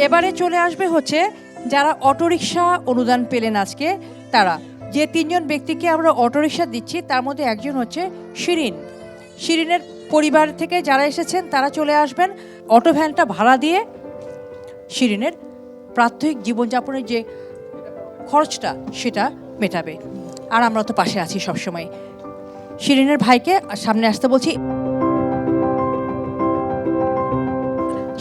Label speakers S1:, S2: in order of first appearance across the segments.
S1: এবারে চলে আসবে হচ্ছে যারা অটোরিকশা অনুদান পেলেন আজকে, তারা যে 3 জন ব্যক্তিকে আমরা অটোরিকশা দিচ্ছি তার মধ্যে একজন হচ্ছে শিরিনের পরিবার থেকে যারা এসেছেন তারা চলে আসবেন। অটো ভ্যানটা ভাড়া দিয়ে শিরিনের প্রাত্যহিক জীবনযাপনের যে খরচটা সেটা মেটাবে। আর আমরা তো পাশে আছি সবসময়। শিরিনের ভাইকে সামনে আসতে বলছি।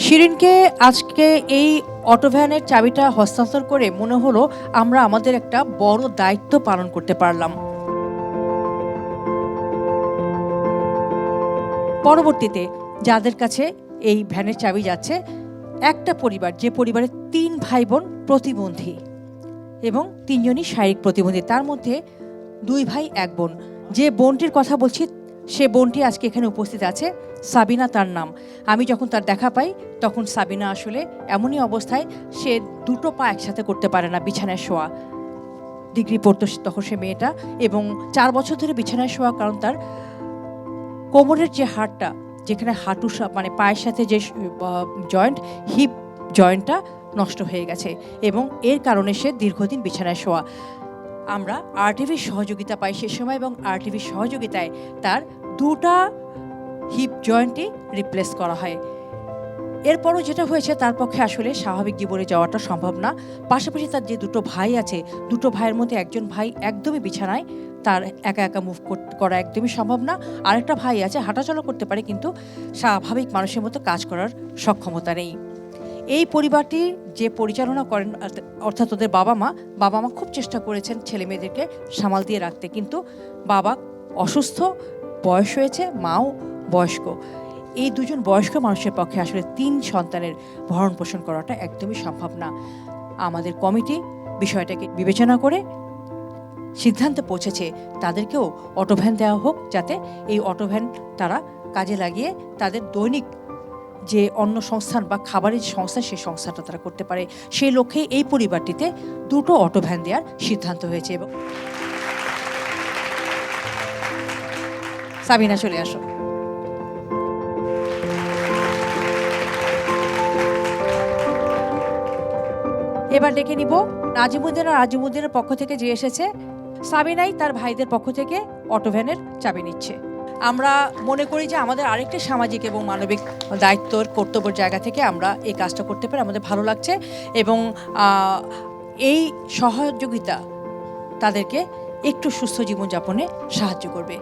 S1: শিরিনকে আজকে এই অটো ভ্যানের চাবিটা হস্তান্তর করে মনে হলো আমরা আমাদের একটা বড় দায়িত্ব পালন করতে পারলাম। পরবর্তীতে যাদের কাছে এই ভ্যানের চাবি যাচ্ছে, একটা পরিবার, যে পরিবারের 3 ভাই বোন প্রতিবন্ধী এবং 3 জনই শারীরিক প্রতিবন্ধী, তার মধ্যে 2 ভাই 1 বোন। যে বোনটির কথা বলছি সে বোনটি আজকে এখানে উপস্থিত আছে, সাবিনা তার নাম। আমি যখন তার দেখা পাই তখন সাবিনা আসলে এমনই অবস্থায়, সে 2টো পা একসাথে করতে পারে না, বিছানায় শোয়া। ডিগ্রি পড়তো তখন সে মেয়েটা, এবং 4 বছর ধরে বিছানায় শোয়া, কারণ তার কোমরের যে হাড়টা, যেখানে হাঁটু মানে পায়ের সাথে যে জয়েন্ট, হিপ জয়েন্টটা নষ্ট হয়ে গেছে এবং এর কারণে সে দীর্ঘদিন বিছানায় শোয়া। আমরা আরটিভির সহযোগিতা পাই সে সময় এবং আরটিভির সহযোগিতায় তার 2টা হিপ জয়েন্টই রিপ্লেস করা হয়। এরপরও যেটা হয়েছে, তার পক্ষে আসলে স্বাভাবিক জীবনে যাওয়াটা সম্ভব না। পাশাপাশি তার যে 2টো ভাই আছে, 2টো ভাইয়ের মধ্যে একজন ভাই একদমই বিছানায়, তার একা একা মুভ করা একদমই সম্ভব না। আরেকটা ভাই আছে, হাঁটাচলা করতে পারে কিন্তু স্বাভাবিক মানুষের মতো কাজ করার সক্ষমতা নেই। এই পরিবারটি যে পরিচালনা করেন, অর্থাৎ ওদের বাবা মা খুব চেষ্টা করেছেন ছেলে মেয়েদেরকে সামাল দিয়ে রাখতে, কিন্তু বাবা অসুস্থ, বয়স হয়েছে, মাও বয়স্ক। এই 2 জন বয়স্ক মানুষের পক্ষে আসলে 3 সন্তানের ভরণ পোষণ করাটা একদমই সম্ভব না। আমাদের কমিটি বিষয়টাকে বিবেচনা করে সিদ্ধান্তে পৌঁছেছে তাদেরকেও অটোভ্যান দেওয়া হোক, যাতে এই অটোভ্যান তারা কাজে লাগিয়ে তাদের দৈনিক যে অন্য সংস্থান বা খাবারের সংস্থা, সেই সংস্থাটা তারা করতে পারে। সেই লক্ষ্যে এই পরিবারটিতে 2টো অটোভ্যান দেওয়ার সিদ্ধান্ত হয়েছে। এবং সাবিনা চলে আসো। এবার ডেকে নিব নাজিমুদ্দিনের পক্ষ থেকে যে এসেছে, সাবিনাই তার ভাইদের পক্ষ থেকে অটোভ্যানের চাবি নিচ্ছে। আমরা মনে করি যে আমাদের আরেকটি সামাজিক এবং মানবিক দায়িত্বর কর্তব্যের জায়গা থেকে আমরা এই কাজটা করতে পারি, আমাদের ভালো লাগছে এবং এই সহযোগিতা তাদেরকে একটু সুস্থ জীবনযাপনে সাহায্য করবে।